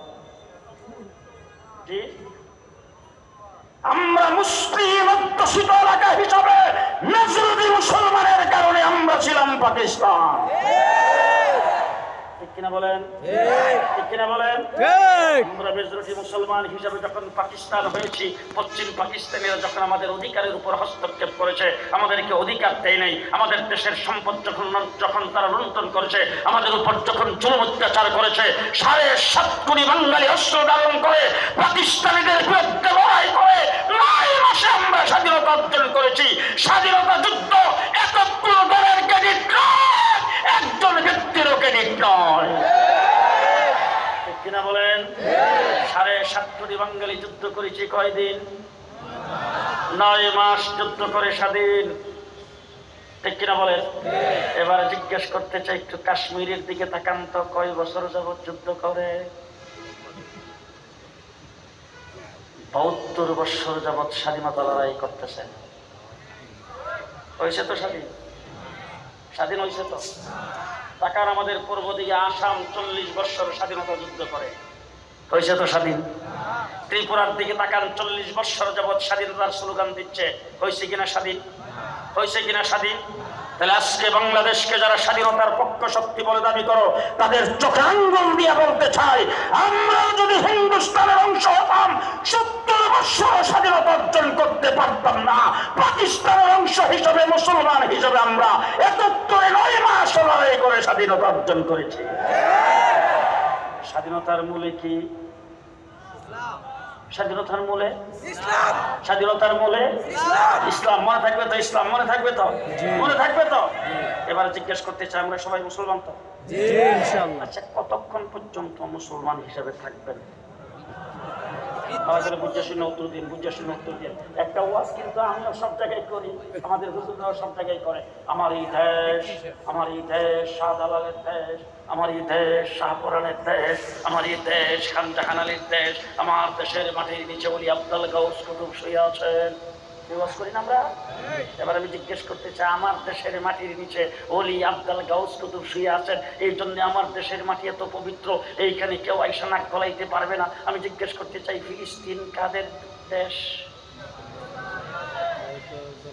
জি, আমরা মুসলিম অধ্যুষিত এলাকা হিসাবে নজরুলি মুসলমানের কারণে আমরা ছিলাম পাকিস্তান। ঠিক কিনা বলেন? ঠিক কিনা বলেন? আমরা মেজরিটি মুসলমান হিসাবে যখন পাকিস্তান হয়েছি, পশ্চিম পাকিস্তানিরা যখন আমাদের অধিকারের উপর হস্তক্ষেপ করেছে, আমাদেরকে অধিকার দেয় নাই, আমাদের দেশের সম্পদ যখন তারা লুণ্ঠন করেছে, আমাদের উপর যখন জুলুম অত্যাচার করেছে, 7.5 কোটি বাঙালি অস্ত্র ধারণ করে পাকিস্তানিদের বিরুদ্ধে লড়াই করে 9 মাসে আমরা স্বাধীনতা অর্জন করেছি। স্বাধীনতা যুদ্ধ একক কোনো দলের ক্রেডিট নয়, একজন ব্যক্তিরও ক্রেডিট নয়। ঠিক কিনা বলেন? 7.5 কোটি বাঙালি যুদ্ধ করেছি কয়দিন? 9 মাস যুদ্ধ করে স্বাধীন। ঠিক কিনা বলেন? এবার জিজ্ঞেস করতে চাই, একটু কাশ্মীরের দিকে তাকান তো, কয় বছর যাবত যুদ্ধ করে? 72 বছর যাবত স্বাধীনতা লড়াই করতেছে। হয়েছে তো স্বাধীন? স্বাধীন হয়েছে তো? তাকান আমাদের পূর্ব দিকে আসাম 40 বছর স্বাধীনতা যুদ্ধ করে, হয়েছে তো স্বাধীন? ত্রিপুরার দিকে তাকান, 40 বছর যাবৎ স্বাধীনতার স্লোগান দিচ্ছে, হয়েছে কিনা স্বাধীন? হয়েছে কিনা স্বাধীন? তাহলে আজকে বাংলাদেশকে যারা স্বাধীনতার পক্ষ শক্তি বলে দাবি করো, তাদের চোখে আঙ্গুল দিয়ে বলতে চাই, আমরা যদি হিন্দুস্তানের অংশ হতাম 70 বছর স্বাধীনতা অর্জন করতে পারতাম না। পাকিস্তানের অংশ হিসেবে, মুসলমান হিসেবে আমরা 9 মাস লড়াই করে স্বাধীনতা অর্জন করেছি। স্বাধীনতার মূলে কি? স্বাধীনতার মূলে ইসলাম। স্বাধীনতার মূলে ইসলাম। মনে থাকবে তো? ইসলাম মনে থাকবে তো? মনে থাকবে তো? এবার জিজ্ঞেস করতে চাই, আমরা সবাই মুসলমান তো? আচ্ছা, কতক্ষণ পর্যন্ত মুসলমান হিসেবে থাকবেন? বুঝে শুনে উত্তর দিন, বুঝে শুনে উত্তর দিন। একটা ওয়াজ কিন্তু আমিও সব জায়গায় করি, আমাদের হুজুররাও সব জায়গায় করে। আমার এই দেশ, আমার এই দেশ শাহজালালের দেশ, আমার এই দেশ শাহপুরানের দেশ, আমার এই দেশ খান জাহান আলীর দেশ, আমার দেশের মাটির নিচে ওলি আব্দুল গাউস কুতুব শুয়ে আছেন। ওয়াজ করি না আমরা? এবার আমি জিজ্ঞেস করতে চাই, আমার দেশের মাটির নিচে ওলি আব্দুল গাউস কুতুব শুয়ে আছেন, এই জন্য আমার দেশের মাটি এত পবিত্র, এইখানে কেউ আইসা নাক গলাইতে পারবে না। আমি জিজ্ঞেস করতে চাই, ফিলিস্তিন কাদের দেশ?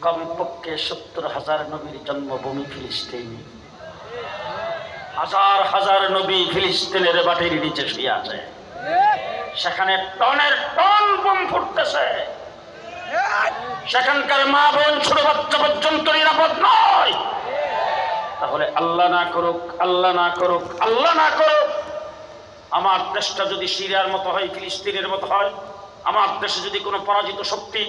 কমপক্ষে 70,000 নবীর জন্মভূমি ফিলিস্তিন। হাজার হাজার নবী ফিলিস্তিনের মাটির নিচে শুয়ে আছে, সেখানে টনের টন বোম ফুটতেছে, সেখানকার মা বোন ছোট বাচ্চা পর্যন্ত নিরাপদ নয়। তাহলে আল্লাহ না করুক, আল্লাহ না করুক, আল্লাহ না করুক, আমার দেশটা যদি সিরিয়ার মতো হয়, ফিলিস্তিনের মতো হয়, আমার দেশে যদি কোনো পরাজিত শক্তি,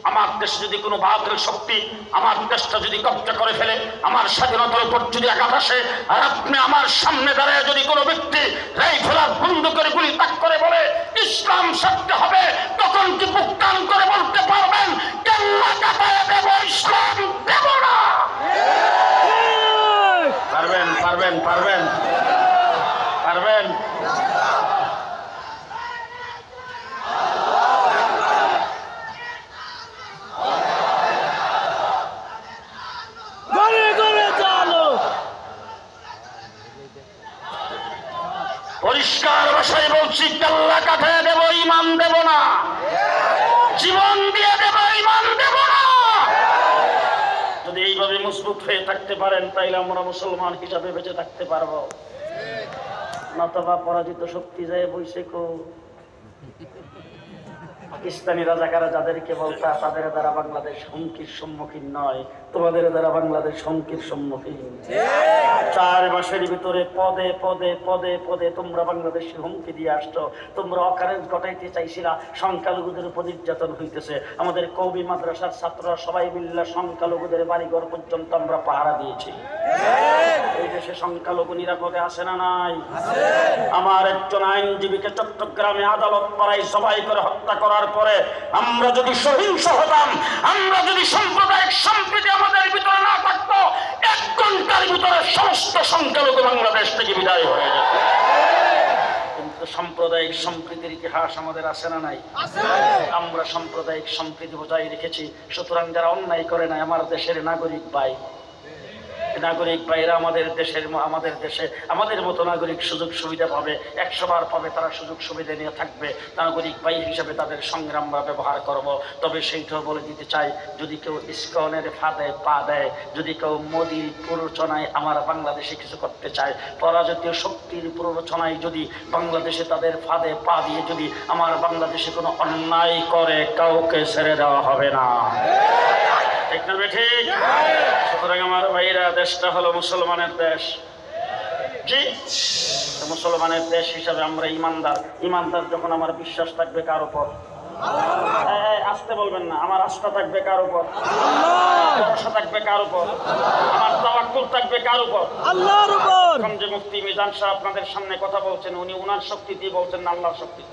আমার দেশে যদি কোনো বাতিল শক্তি আমার দেশটা যদি কব্জা করে ফেলে, আমার স্বাধীনতার উপর যদি আঘাত আসে, আর আপনি আমার সামনে দাঁড়ায় যদি কোনো ব্যক্তি রাইফেল বন্ধ করে গুলি তাক করে বলে ইসলাম সত্য হবে, তখন কি বুক টান করে বলতে পারবেন কেল্লা কাটায় দেব, ইসলাম দেব না? পারবেন? পারবেন? পারবেন? পারবেন? পরিষ্কার ভাষায় বলছি, কেল্লা কাটায় দেব, ইমান দেব না। জীবন দিয়ে দেব, ইমান দেব না। যদি এইভাবে মজবুত হয়ে থাকতে পারেন, তাইলে আমরা মুসলমান হিসাবে বেঁচে থাকতে পারবো। নতবা পরাজিত শক্তি যায় বইছে কো, পাকিস্তানি রাজাকারা যাদেরকে বলতা তাদের দ্বারা বাংলাদেশ হুমকির সম্মুখীন নয়, তোমাদের দ্বারা বাংলাদেশ হুমকির সম্মুখীন। 4 মাসের ভিতরে পদে পদে পদে পদে তোমরা বাংলাদেশে হুমকি দিয়ে আসছো। তোমরা অকারেন্স ঘটাইতে চাইছিলা, সংখ্যালঘুদের উপর নির্যাতন হইতেছে। আমাদের কওমি মাদ্রাসার ছাত্ররা সবাই মিল্লা সংখ্যালঘুদের বাড়িঘর পর্যন্ত আমরা পাহারা দিয়েছি। এই দেশে সংখ্যালঘু নিরাপদে আছে না নাই? আমার একজন আইনজীবীকে চট্টগ্রামে আদালত পাড়ায় সবাই করে হত্যা করার পরে আমরা যদি সহিংস হতাম, আমরা যদি সাম্প্রদায়িক সম্প্রীতি আমাদের ভিতরে না থাকতো, 1 ঘন্টার ভিতরে সমস্ত সংখ্যালঘু বাংলাদেশ থেকে বিদায় হয়ে যেত। কিন্তু সাম্প্রদায়িক সম্প্রীতির ইতিহাস আমাদের আছে না নাই? আমরা সাম্প্রদায়িক সম্প্রীতি বজায় রেখেছি। সুতরাং যারা অন্যায় করে নাই, আমার দেশের নাগরিক ভাইরা আমাদের দেশে আমাদের মতো নাগরিক সুযোগ সুবিধা পাবে, 100 বার পাবে, তারা সুযোগ সুবিধা নিয়ে থাকবে। নাগরিক ভাই হিসাবে তাদের সঙ্গে আমরা ব্যবহার করব। তবে সেইটাও বলে দিতে চাই, যদি কেউ ইসকনের ফাঁদে পা দেয়, যদি কেউ মোদির প্ররোচনায় আমার বাংলাদেশে কিছু করতে চায়, পরাজাতীয় শক্তির প্ররোচনায় যদি বাংলাদেশে তাদের ফাঁদে পা দিয়ে যদি আমার বাংলাদেশে কোনো অন্যায় করে, কাউকে ছেড়ে দেওয়া হবে না। ঠিক না ঠিক? সুতরাং আমার ভাইরা, দেশটা হলো মুসলমানের দেশ। জি, মুসলমানের দেশ হিসাবে আমরা ইমানদার যখন আমার বিশ্বাস থাকবে কার উপর? আসতে বলবেন না। আমার আস্থা থাকবে কার উপর? ভরসা থাকবে কার উপর? আমার তাওয়াক্কুল থাকবে কার উপর? আল্লাহর উপর। এখন যে মুফতি মিজান সাহেব আপনাদের সামনে কথা বলছেন, উনি উনার শক্তি দিয়ে বলছেন না আল্লাহর শক্তি?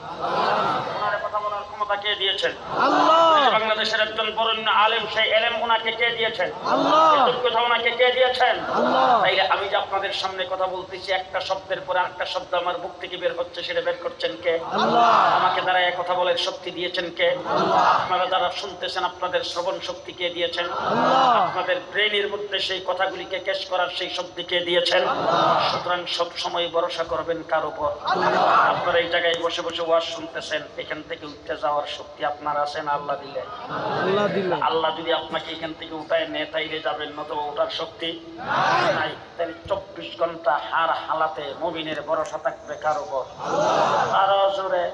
ওনার কথা বলার ক্ষমতা কে দিয়েছেন? আল্লাহ। বাংলাদেশের একজন বরেণ্য আলেম, সেই এলেম ওনাকে কে দিয়েছেন? আল্লাহ। যোগ্যতা ওনাকে কে দিয়েছেন? আল্লাহ। তাইলে আমি যে আপনাদের সামনে কথা বলতেছি, একটা শব্দের পরে আরেকটা শব্দ আমার মুখ থেকে বের হচ্ছে, সেটা বের করছেন কে? আল্লাহ। আমাকে দ্বারা এক কথা বলার শক্তি দিয়েছেন কে? আপনারা যারা শুনতেছেন, আপনাদের শ্রবণ শক্তি কে দিয়েছেন? আপনাদের ব্রেনের মধ্যে সেই কথাগুলিকে ক্যাশ করার সেই শক্তি কে দিয়েছেন? সুতরাং সব সময় ভরসা করবেন কার উপর? আপনারা এই জায়গায় বসে বসে ওয়াজ শুনতেছেন, এখান থেকে উঠতে যাওয়ার শক্তি আপনার আছে না আল্লাহ দিলে? আল্লাহ যদি আপনাকে এখান থেকে উঠায় নেয় তাইলে যাবেন, নতুবা ওঠার শক্তি নাই। তাহলে 24 ঘন্টা হার হালাতে মুমিনের ভরসা থাকবে কার উপর? আরো জোরে।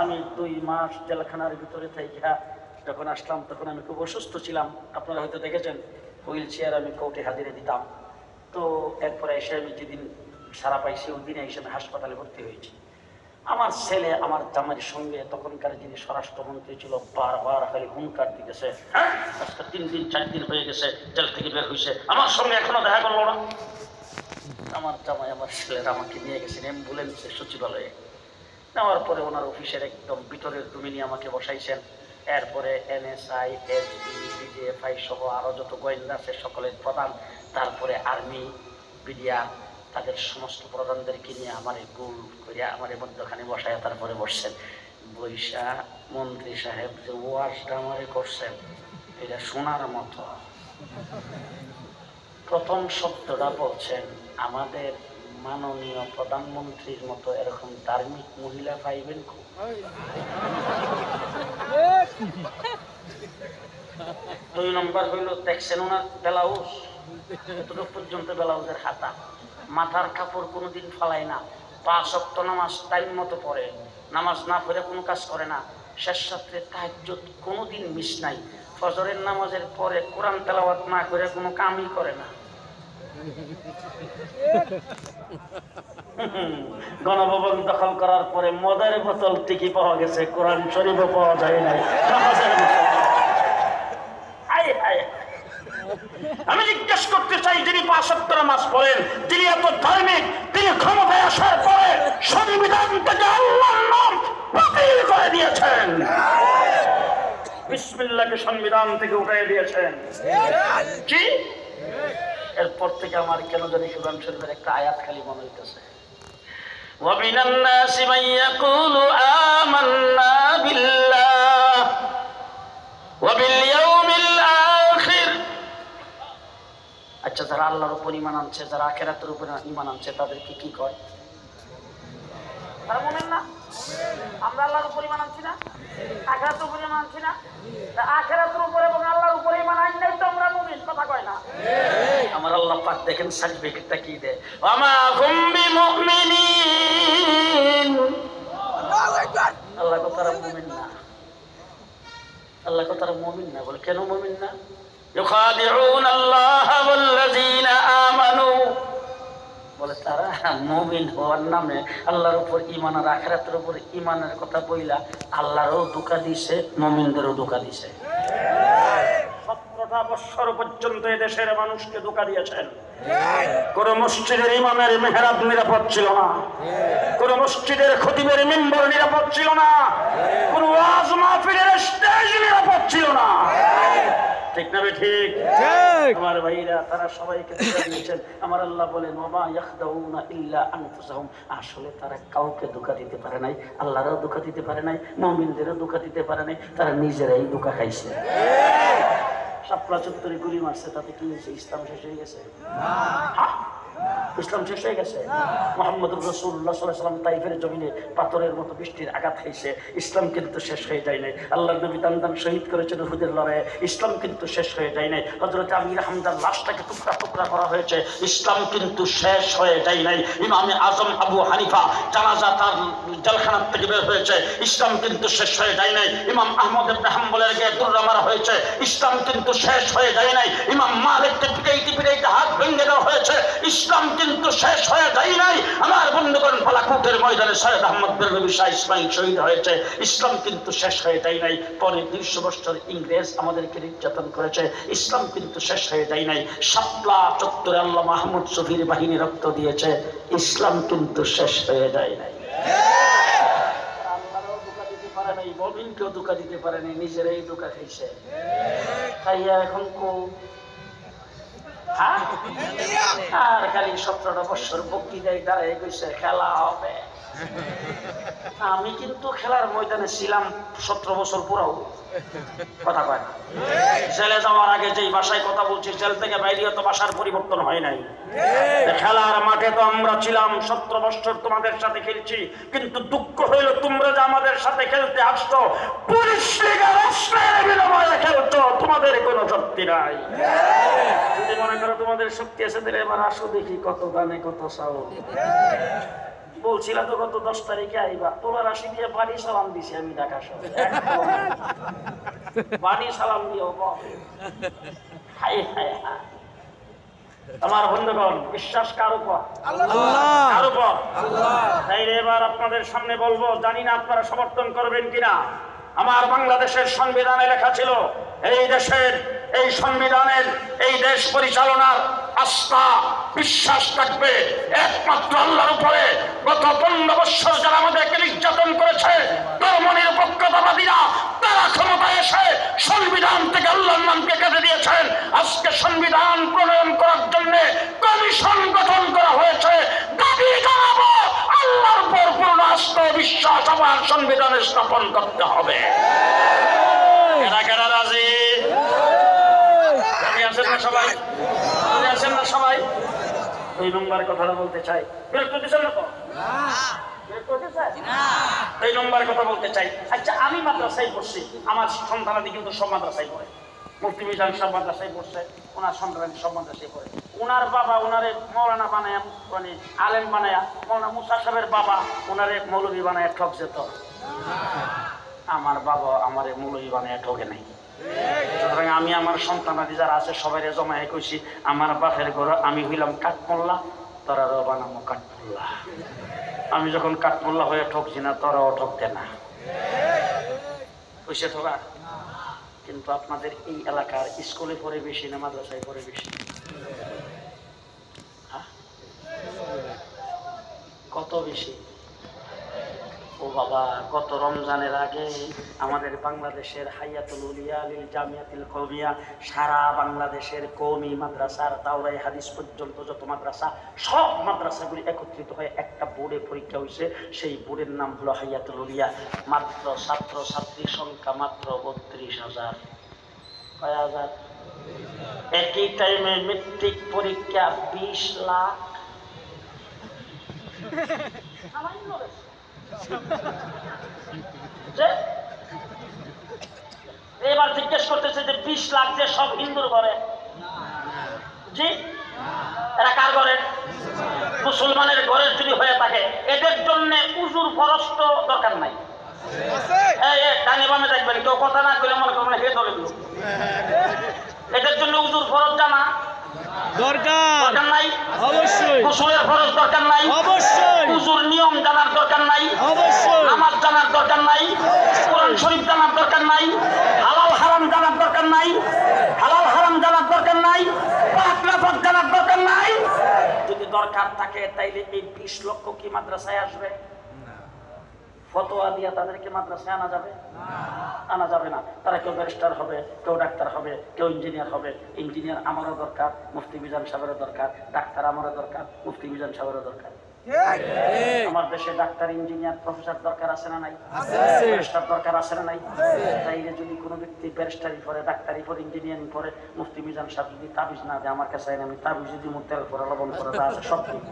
আমি 2 মাস জেলখানার ভিতরে থেকে যখন আসলাম, তখন আমি খুব অসুস্থ ছিলাম। আপনারা হয়তো দেখেছেন, হুইল চেয়ার আমি কোর্টে হাজিরে দিতাম। তো এরপরে এসে আমি যেদিন সারা পাইছি, ওই দিনে এসে আমি হাসপাতালে ভর্তি হয়েছি। আমার ছেলে আমার জামাইয়ের সঙ্গে, তখনকার যিনি স্বরাষ্ট্রমন্ত্রী ছিল, বারবার খালি হুঙ্কার দিতেছে, হ্যাঁ আজকে 3 দিন 4 দিন হয়ে গেছে জেল থেকে বের হয়েছে, আমার সঙ্গে এখনো দেখা করলো না। আমার জামাই আমার ছেলেরা আমাকে নিয়ে গেছেন অ্যাম্বুলেন্সে সচিবালয়ে। নেওয়ার পরে ওনার অফিসের একদম ভিতরের রুমে নিয়ে আমাকে বসাইছেন। এরপরে NSI, SB, BGFI সহ আরও যত গোয়েন্দা আছে সকলের প্রধান, তারপরে আর্মি, বিডিআর, তাদের সমস্ত প্রধানদেরকে নিয়ে আমার গোল করিয়া আমার মধ্যখানে বসায় তারপরে বসছেন। বৈশা মন্ত্রী সাহেব যে ওয়াজটা আমারে করছেন, এটা শোনার মতো। প্রথম শব্দটা বলছেন, আমাদের মাননীয় প্রধানমন্ত্রীর মতো এরকম ধার্মিক মহিলা পাইবেন খুব। 2 নম্বর হইল, দেখছেন ওনার ব্লাউজ, এতটুকু পর্যন্ত ব্লাউজের হাতা, মাথার কাপড় কোনোদিন ফালায় না, 5 ওয়াক্ত নামাজ টাইম মতো পড়ে, নামাজ না পড়ে কোনো কাজ করে না, শেষ রাত্রে তাহাজ্জুদ কোনোদিন মিস নাই, ফজরের নামাজের পরে কোরআন তেলাওয়াত না করে কোনো কামই করে না। গণভবন দখল করার পরে মদের বোতল টিকি পাওয়া গেছে, কোরআন শরীফও পাওয়া যায় নাই। আমি জিজ্ঞেস করতে চাই, যিনি 5 ওয়াক্ত নামাজ পড়েন, তিনি এত ধার্মিক, তিনি ক্ষমতায় আসার পরে সংবিধান থেকে আল্লাহর নাম বাতিল করে দিয়েছেন, বিসমিল্লাহকে সংবিধান থেকে উঠিয়ে দিয়েছেন। কি এরপর থেকে আমার কেন জানি কোরআন শরীফের একটা আয়াত খালি মনে হইতেছে, وَمِنَ النَّاسِ مَن يَقُولُ آمَنَّا بِاللَّهِ وَبِالْيَوْمِ الْآخِرِ। আচ্ছা, যারা আল্লাহর উপর ঈমান আনছে, যারা আখিরাতের উপর ঈমান আনছে, তাদেরকে কি কয়? তারা মুমিন না? আমরা আল্লাহর উপর ঈমান আনছি না? আখিরাতের উপর ঈমান আনছি না? আখিরাতের উপর এবং আল্লাহর উপর ঈমান আনলেই তো আমরা মুমিন, কথা কয় না? আমার আল্লাহ পাক দেখেন সার্টিফিকেটটা কি দেয়, ওয়ামা হুম বিমুমিনিন। আল্লাহ কো তারা মুমিন না। আল্লাহ কো তারা মুমিন না। বলে কেন মুমিন না? ইউখাদিউনা আল্লাহ ওয়াল্লাযীনা আমানু, বলে তারা মুমিন হওয়ার নামে আল্লাহর উপর ঈমান আর আখিরাতের উপর ঈমানের কথা বইলা আল্লাহরও ধোঁকা দিছে, মুমিনদেরও ধোঁকা দিছে। 17টা বছর পর্যন্ত এদেশের মানুষকে ধোঁকা দিয়েছেন। কোন মসজিদের ইমামের মেহরাব নিরাপদ ছিল না, কোন মসজিদের খতিবের মিম্বর নিরাপদ ছিল না, কোন ওয়াজ মাহফিলের স্টেজ নিরাপদ ছিল না। ঠিক না ঠিক? আমার ভাইরা তারা সবাইকে ধোঁকা দিয়েছেন। আমার আল্লাহ বলেন ওমা ইয়াখদাউনা ইল্লা আনফুসাহুম, আসলে তারা কাউকে ধোঁকা দিতে পারে নাই, আল্লাহরও ধোঁকা দিতে পারে নাই, মুমিনদেরও ধোঁকা দিতে পারে নাই, তারা নিজেরাই ধোঁকা খাইছে। শাপলা চত্বরে গুলি মারছে, তাতে কি হয়েছে? ইসলাম শেষ হয়ে গেছে? ইসলাম শেষ হয়ে গেছে? মুহাম্মদুর রাসূলুল্লাহ সাল্লাল্লাহু আলাইহি ওয়াসাল্লাম তাইফের জমিনে পাথরের মতো বৃষ্টির আঘাত খাইছে, ইসলাম কিন্তু শেষ হয়ে যায় নাই। আল্লাহর নবী দান শহীদ করেছেন উহুদের লড়াইয়ে, ইসলাম কিন্তু শেষ হয়ে যায় নাই। হযরত আমির হামজার লাশটাকে টুকরা টুকরা করা হয়েছে, ইসলাম কিন্তু শেষ হয়ে যায় নাই। ইমামে আজম আবু হানিফা জানাজা তার জেলখানা থেকে বের হয়েছে, ইসলাম কিন্তু শেষ হয়ে যায় নাই। ইমাম আহমদ ইবনে হাম্বলের গায়ে দৌড়া মারা হয়েছে, ইসলাম কিন্তু শেষ হয়ে যায় নাই। ইমাম মালিককে পিটাইতে পিটাইতে হাত ভেঙে দেওয়া হয়েছে, ইসলাম কিন্তু শেষ হয়ে যায় নাই। আমার বন্ধুগণ, বালাকোটের ময়দানে সৈয়দ আহমদ বেরলভী শাহ ইসমাইল শহীদ হয়েছে, ইসলাম কিন্তু শেষ হয়ে যায় নাই। পরে 200 বছর ইংরেজ আমাদেরকে নির্যাতন করেছে, ইসলাম কিন্তু শেষ হয়ে যায় নাই। শাপলা চত্বরে আল্লাহ মাহমুদ শফির বাহিনী রক্ত দিয়েছে, ইসলাম কিন্তু শেষ হয়ে যায় নাই। আল্লাহরও ধোঁকা দিতে পারে নাই, মুমিনকেও ধোঁকা দিতে পারে নাই, নিজেরাই ধোঁকা খাইছে। খাইয়া এখন আর খালি 17টা বছর বক্তৃতায় দাঁড়ায় গেছে খেলা হবে। আমি কিন্তু খেলার ময়দানে ছিলাম 17 বছর পুরাও। কথা কয় না, জেলে যাওয়ার আগে যেই ভাষায় কথা বলছি, জেল থেকে বাইরে তো ভাষার পরিবর্তন হয় নাই। খেলার মাঠে তো আমরা ছিলাম, 17 বছর তোমাদের সাথে খেলছি, কিন্তু দুঃখ হইল তোমরা যে আমাদের সাথে খেলতে আসতো, পুলিশ লীগের অস্ত্রের বিনিময়ে খেলতো, তোমাদের কোনো শক্তি নাই। যদি মনে করো তোমাদের শক্তি আছে, তাহলে এবার আসো দেখি কত দানে কত চাও। বলছিলা তো গত 10 তারিখে আইবা, তোলার রাশি দিয়ে বাড়ি সালাম দিছি আমি ঢাকা শহরে, বাড়ি সালাম দিও। হায় হায় হায়, আমার বন্ধুগণ, বিশ্বাস কার উপর? কার উপর? তাই এবার আপনাদের সামনে বলবো, জানি না আপনারা সমর্থন করবেন কিনা। আমার বাংলাদেশের সংবিধানে লেখা ছিল, এই দেশের এই সংবিধানের এই দেশ পরিচালনার আস্থা বিশ্বাস থাকবে একমাত্র আল্লাহর উপরে। গত 15 বছর যারা আমাদেরকে নির্যাতন করেছে, ধর্মনিরপেক্ষতাবাদীরা, তারা ক্ষমতায় এসে সংবিধান থেকে আল্লাহর নামকে কেটে দিয়েছেন। আজকে সংবিধান প্রণয়ন করার জন্য কমিশন গঠন করা হয়েছে। দাবি জানাবো, আল্লাহর উপর পূর্ণ আস্থা বিশ্বাস আবার সংবিধানে স্থাপন করতে হবে। এরা কেরা রাজি? আছেন না সবাই? আছেন না সবাই? 2 নম্বর কথাটা বলতে চাই। বিরক্ত দিচ্ছেন না তো? এই নম্বর কথা বলতে চাই। আচ্ছা, আমি মাদ্রাসায় পড়ছি, আমার সন্তানাদি কিন্তু সব মাদ্রাসায় পড়ে। মুফতি মিজান সব মাদ্রাসায় পড়ছে, ওনার সন্তানাদি সব মাদ্রাসায় পড়ে। ওনার বাবা ওনারে মৌলানা বানায়, মানে আলেম বানায়া, মৌলানা মুসা সাহেবের বাবা ওনারে মৌলভী বানায় ঠকছে। তো আমার বাবা আমারে মৌলভী বানায় ঠকে নাই। সুতরাং আমি আমার সন্তানাদি যারা আছে সবাই জমায় কইছি, আমার বাপের ঘর আমি হইলাম কাঠমোল্লা, তোরাও বানাবো কাঠমোল্লা। আমি যখন কাঠমোল্লা হয়ে ঠকছি না, তোরাও ঠকতে না, কইছে ঠকা। কিন্তু আপনাদের এই এলাকার স্কুলে পড়ে বেশি না মাদ্রাসায় পড়ে বেশি? কত বেশি? ও বাবা, গত রমজানের আগে আমাদের বাংলাদেশের হাইয়াতুল উলিয়া লিল জামিয়াতুল কওমিয়া, সারা বাংলাদেশের কওমি মাদ্রাসার দাওরায়ে হাদিস পর্যন্ত যত মাদ্রাসা, সব মাদ্রাসাগুলি একত্রিত হয়ে একটা বোর্ডে পরীক্ষা হয়েছে। সেই বোর্ডের নাম হলো হাইয়াতুল উলিয়া। মাত্র ছাত্র ছাত্রীর সংখ্যা মাত্র 32,000। কয় হাজার? একই টাইমে মেট্রিক পরীক্ষা 20 লাখ। এবার জিজ্ঞেস করতেছে যে 20 লাখ যে সব হিন্দুর ঘরে? জি, এরা কার ঘরে? মুসলমানের ঘরের যদি হয়ে থাকে, এদের জন্য উজুর ফরজ তো দরকার নাই। ডানে বামে দেখবেন, কেউ কথা না করলে মনে করবেন এটার জন্য উজুর ফরজ জানা দরকার দরকার নাই, অবশ্যই গোসলের ফরজ দরকার নাই, অবশ্যই উজুর নিয়ম জানার দরকার নাই, অবশ্যই নামাজ জানার দরকার নাই, কোরআন শরীফ জানার দরকার নাই, হালাল হারাম জানার দরকার নাই, হালাল হারাম জানার দরকার নাই, পাক নাপাক জানার দরকার নাই। যদি দরকার থাকে তাইলে এই 20 লক্ষ কি মাদ্রাসায় আসবে? ফতোয়া দিয়া তাদেরকে মাদ্রাসায় আনা যাবে? আনা যাবে না। তারা কেউ ব্যারিস্টার হবে, কেউ ডাক্তার হবে, কেউ ইঞ্জিনিয়ার হবে। ইঞ্জিনিয়ার আমারও দরকার, মুফতি মিজান সাহেবেরও দরকার, ডাক্তার আমারও দরকার, মুফতি মিজান সাহেবেরও দরকার। আমার দেশে ডাক্তার, ইঞ্জিনিয়ার, প্রফেসর দরকার আছে না নাই? ব্যারিস্টার দরকার আছে না নাই? তাইলে যদি কোনো ব্যক্তি ব্যারিস্টারি পড়ে, ডাক্তারি পড়ে, ইঞ্জিনিয়ারিং পড়ে, মুফতি মিজান সাহেব যদি তাবিজ না দেয় আমার কাছে, আমি তাবিজ যদি তেল করে লবণ করে তা আছে সব ঠিক।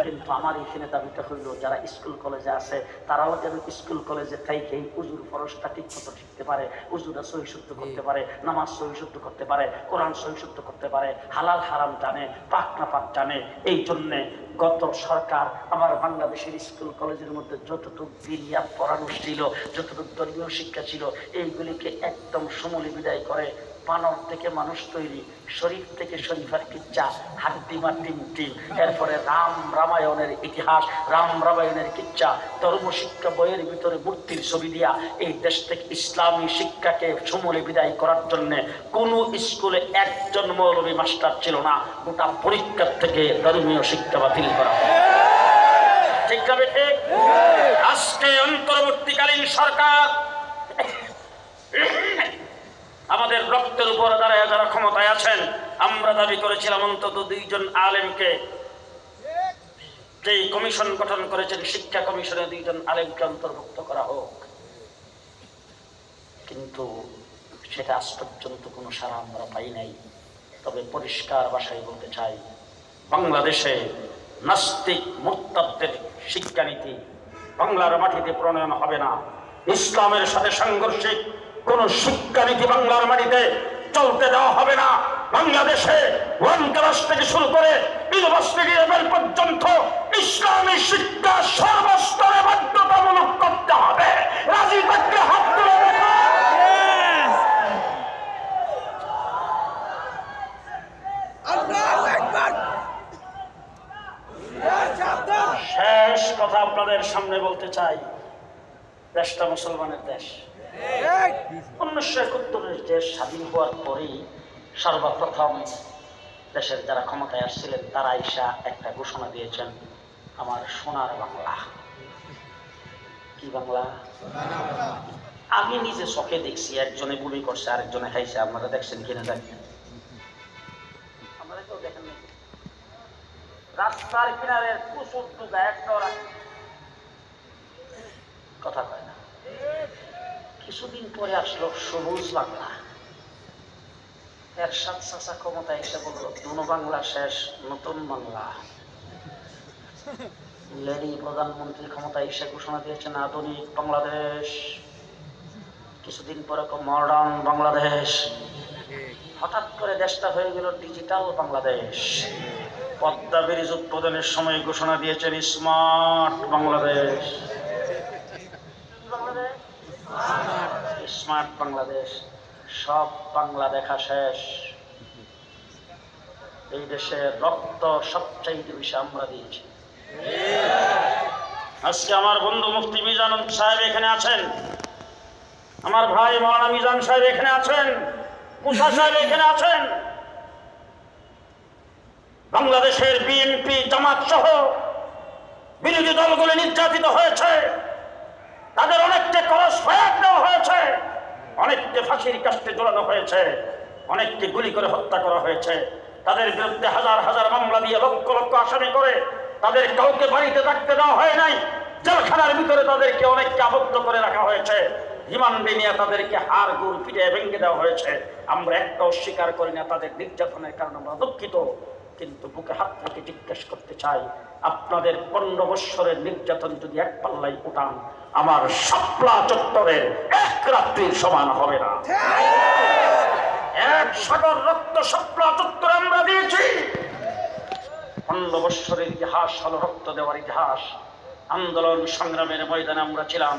কিন্তু আমার এখানে দাবিটা হইল যারা স্কুল কলেজে আছে তারাও যেন স্কুল কলেজে থাইকেই উজুর ফরজটা ঠিক মতো শিখতে পারে, উজুরা সহিশুদ্ধ করতে পারে, নামাজ সহিশুদ্ধ করতে পারে, কোরআন সহিশুদ্ধ করতে পারে, হালাল হারাম জানে, পাক না পাক জানে। এই জন্যে গত সরকার আমার বাংলাদেশের স্কুল কলেজের মধ্যে যতটুকু দিনিয়া পড়ানো ছিল, যতটুকু ধর্মীয় শিক্ষা ছিল, এইগুলিকে একদম সমূলে বিদায় করে বানর থেকে মানুষ তৈরি, শরীফ থেকে শরীফার কিচ্ছা, হাড্ডি মাটিম টিম, এরপরে রামায়ণের ইতিহাস, রামায়ণের কিচ্ছা, ধর্মশিক্ষা বইয়ের ভিতরে মূর্তির ছবি দিয়া এই দেশ থেকে ইসলামী শিক্ষাকে সমূলে বিদায় করার জন্য কোন স্কুলে একজন মৌলবী মাস্টার ছিল না। গোটা পরীক্ষার থেকে ধর্মীয় শিক্ষা বাতিল করা। ঠিক না ঠিক? আজকে অন্তর্বর্তীকালীন সরকার আমাদের রক্তের উপর দাঁড়ায় যারা ক্ষমতায় আছেন, আমরা দাবি করেছিলাম অন্তত 2 জন আলেমকে, যেই কমিশন গঠন করেছেন শিক্ষা কমিশনে 2 জন আলেমকে অন্তর্ভুক্ত করা হোক, কিন্তু সেটা আজ পর্যন্ত কোনো সাড়া আমরা পাই নাই। তবে পরিষ্কার ভাষায় বলতে চাই, বাংলাদেশে নাস্তিক মুরতাদদের শিক্ষানীতি বাংলার মাটিতে প্রণয়ন হবে না। ইসলামের সাথে সাংঘর্ষিক কোন শিক্ষানীতি বাংলার মাটিতে চলতে দেওয়া হবে না। বাংলাদেশে 1 ক্লাস থেকে শুরু করে ইউনিভার্সিটি লেভেল পর্যন্ত ইসলামী শিক্ষা সর্বস্তরে বাধ্যতামূলক করতে হবে। রাজি থাকলে হাত তুলে দেখা। শেষ কথা আপনাদের সামনে বলতে চাই, দেশটা মুসলমানের দেশ। 1971 দেশ স্বাধীন হওয়ার পরেই সর্বপ্রথম দেশের যারা ক্ষমতায় আসছিলেন তারা আইসা একটা ঘোষণা দিয়েছেন, আমার সোনার বাংলা। কি বাংলা? আমি নিজে চোখে দেখছি, একজনে গুলি করছে, আরেকজনে খাইছে। আপনারা দেখছেন কিনা জানি না, আপনারা কেউ দেখেন না। রাস্তার কিনারে প্রচুর দুগা একটাও কথা কয় না। কিছুদিন পরে আসলো সবুজ বাংলা। এরশাদ চাচা ক্ষমতায় এসে বলল দুনো বাংলা শেষ, নতুন বাংলা। লেডি প্রধানমন্ত্রী ক্ষমতায় এসে ঘোষণা দিয়েছেন আধুনিক বাংলাদেশ। কিছুদিন পরে মডার্ন বাংলাদেশ। হঠাৎ করে দেশটা হয়ে গেল ডিজিটাল বাংলাদেশ। পদ্মা ব্রিজ উদ্বোধনের সময় ঘোষণা দিয়েছেন স্মার্ট বাংলাদেশ। স্মার্ট বাংলাদেশ। সব বাংলা দেখা শেষ। এই দেশে রক্ত সবচাইতে বেশি আমরা দিয়েছি। আজকে আমার বন্ধু মুফতি মিজান সাহেব এখানে আছেন, আমার ভাই মাওলানা মিজান সাহেব এখানে আছেন, মুসা সাহেব এখানে আছেন। বাংলাদেশের বিএনপি জামাত সহ বিরোধী দলগুলি নির্যাতিত হয়েছে, তাদের অনেককে ক্রস ফায়ার দেওয়া হয়েছে, অনেককে ফাঁসির কাস্টে ঝোলানো হয়েছে, অনেককে গুলি করে হত্যা করা হয়েছে। তাদের বিরুদ্ধে হাজার হাজার মামলা দিয়ে লক্ষ লক্ষ আসামি করে তাদের কাউকে বাড়িতে থাকতে দেওয়া হয় নাই। জেলখানার ভিতরে তাদেরকে অনেককে আবদ্ধ করে রাখা হয়েছে। রিমান্ডে নিয়ে তাদেরকে হাড় গুড় পিটে ভেঙে দেওয়া হয়েছে। আমরা একটাও স্বীকার করি না তাদের নির্যাতনের কারণে আমরা দুঃখিত। কিন্তু বুকে হাত রেখে জিজ্ঞেস করতে চাই, আপনাদের 15 বৎসরের নির্যাতন যদি এক পাল্লায় উঠান, আমার শাপলা চত্বরের এক রাত্রির সমান হবে না। এক সাগর রক্ত শাপলা চত্বরে আমরা দিয়েছি। 15 বৎসরের ইতিহাস হলো রক্ত দেওয়ার ইতিহাস। আন্দোলন সংগ্রামের ময়দানে আমরা ছিলাম।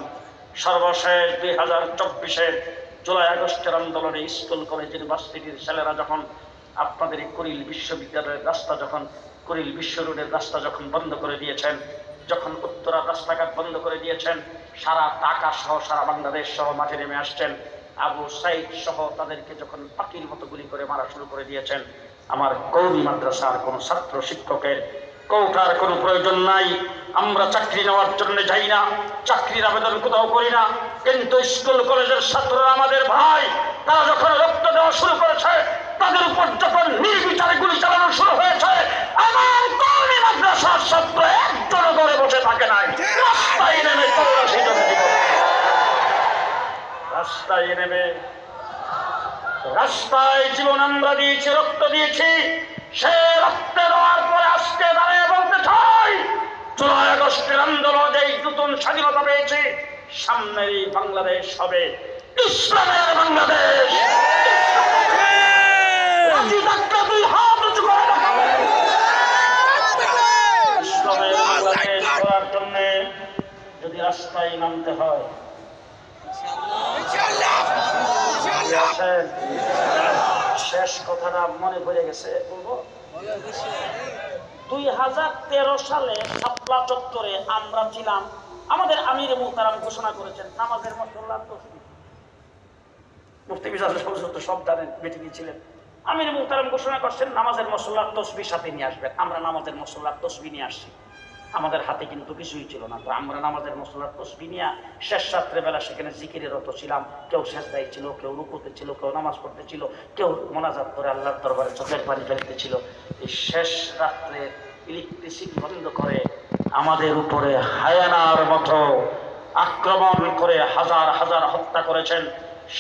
সর্বশেষ 2024-এর জুলাই আগস্টের আন্দোলনে স্কুল কলেজ ইউনিভার্সিটির ছেলেরা যখন আপনাদের এই কুড়িল বিশ্ববিদ্যালয়ের রাস্তা যখন কুড়িল বিশ্ব রোডের রাস্তা যখন বন্ধ করে দিয়েছেন, যখন উত্তরার রাস্তাঘাট বন্ধ করে দিয়েছেন, সারা ঢাকা সহ সারা বাংলাদেশ সহ মাঠে নেমে আসছেন, আবু সাইদ সহ তাদেরকে যখন পাখির মতো গুলি করে মারা শুরু করে দিয়েছেন, আমার কওমি মাদ্রাসার কোনো ছাত্র শিক্ষকের কৌটার কোনো প্রয়োজন নাই। আমরা চাকরি নেওয়ার জন্য যাই না, চাকরির আবেদন কোথাও করি না, কিন্তু স্কুল কলেজের ছাত্ররা আমাদের ভাই, তারা যখন রক্ত দেওয়া শুরু করেছে, তাদের উপর যখন নির্বিচারে গুলি চালানো শুরু হয়েছে, আমার কওমি মাদ্রাসার ছাত্র একজনও ঘরে বসে থাকে নাই, রাস্তায় নেমে রাস্তায় নেমে রাস্তায় জীবন আমরা দিয়েছি, রক্ত দিয়েছি। সে রক্তে দেওয়ার পরে আজকে দাঁড়িয়ে বলতে চাই, জুলাই আগস্টের আন্দোলন এই নতুন স্বাধীনতা পেয়েছে, সামনের এই বাংলাদেশ হবে ইসলামের বাংলাদেশ। দুই হাত উঁচু করে দেখাবো। ইসলামের বাংলাদেশ করার জন্য যদি রাস্তায় নামতে হয়, শেষ কথাটা মনে পড়ে গেছে বলবো। 2013 সালে শাপলা চত্বরে আমরা ছিলাম, আমাদের আমির মুহতারাম ঘোষণা করেছেন নামাজের মসল্লার তসবিহ। মুফতি মিজাজ সব জানেন, মিটিংয়ে ছিলেন। আমির মুহতারাম ঘোষণা করছেন নামাজের মসল্লার তসবিহ সাথে নিয়ে আসবেন। আমরা নামাজের মসল্লার তসবিহ নিয়ে আসছি, আমাদের হাতে কিন্তু কিছুই ছিল না। তো আমরা নামাজের মসল্লার তসবিহ নিয়ে শেষ রাত্রেবেলা সেখানে জিকিরের রত ছিলাম। কেউ সেজদায় ছিল, কেউ রুকুতে ছিল, কেউ নামাজ পড়তে ছিল, কেউ মোনাজাত করে আল্লাহর দরবারে চোখের পানি ফেলতে ছিল। এই শেষ রাত্রে ইলেকট্রিসিটি বন্ধ করে আমাদের উপরে হায়ানার মতো আক্রমণ করে হাজার হাজার হত্যা করেছেন।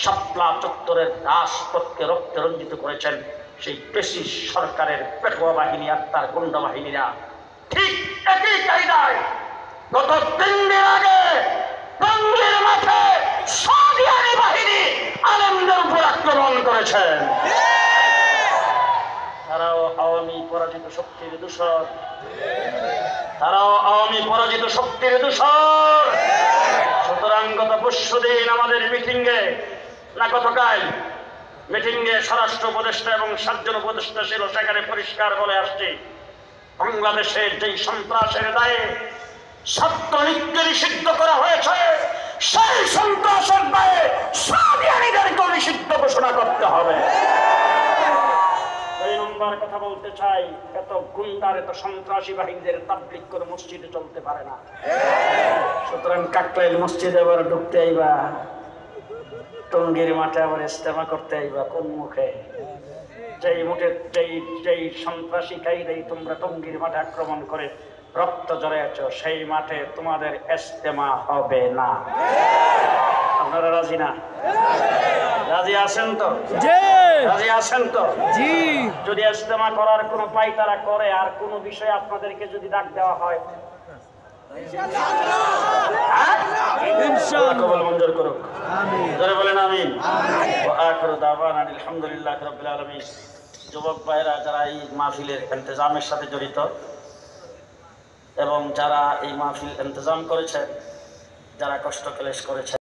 শাপলা চত্বরের রাজপথকে রক্তে রঞ্জিত করেছেন সেই পেশি সরকারের পেটুয়া বাহিনী আর তার গুন্ডা বাহিনীরা। ঠিক একই কায়দায় গত 3 দিন আগে টঙ্গীর মাঠে সাদিয়ানি বাহিনী আলেমদের উপর আক্রমণ করেছেন। তারাও আওয়ামী পরাজিত শক্তির দূষর, তারাও আওয়ামী পরাজিত শক্তির দূষর। সুতরাং গত পরশুদিন আমাদের মিটিংয়ে না গতকাল মিটিংয়ে স্বরাষ্ট্র উপদেষ্টা এবং 7 জন উপদেষ্টা ছিল, সেখানে পরিষ্কার বলে আসছে বাংলাদেশের যেই সন্ত্রাসের দায়ে ছাত্রলীগকে নিষিদ্ধ করা হয়েছে, সেই সন্ত্রাসের দায়ে সাদিয়ানীদেরকে নিষিদ্ধ ঘোষণা করতে হবে। এই নম্বর কথা বলতে চাই, এত গুন্ডার এত সন্ত্রাসী বাহিনীদের তাবলীগ করে মসজিদে চলতে পারে না। সুতরাং কাকরাইল মসজিদে আবার ঢুকতে আইবা, টঙ্গীর মাঠে আবার ইস্তেমা করতে আইবা কোন মুখে? যেই সন্ত্রাসী কায়দায় তোমরা টঙ্গীর মাঠে আক্রমণ করে রক্ত জড়াইছ, সেই মাঠে তোমাদের ইস্তেমা হবে না। আপনারা রাজি না? রাজি আছেন তো? রাজি আছেন তো? জি। যদি ইস্তেমা করার কোনো পাই তারা করে, আর কোনো বিষয়ে আপনাদেরকে যদি ডাক দেওয়া হয়, ইনশাআল্লাহ মঞ্জুর করুক। আমিন। জোরে বলেন আমিন। ওয়া আখিরু দাওয়ানা আলহামদুলিল্লাহি রাব্বিল আলামিন। যুবক ভাইরা যারা এই মাহফিলের ইন্তজামের সাথে জড়িত এবং যারা এই মাহফিল ইন্তজাম করেছেন, যারা কষ্ট ক্লেশ করেছেন,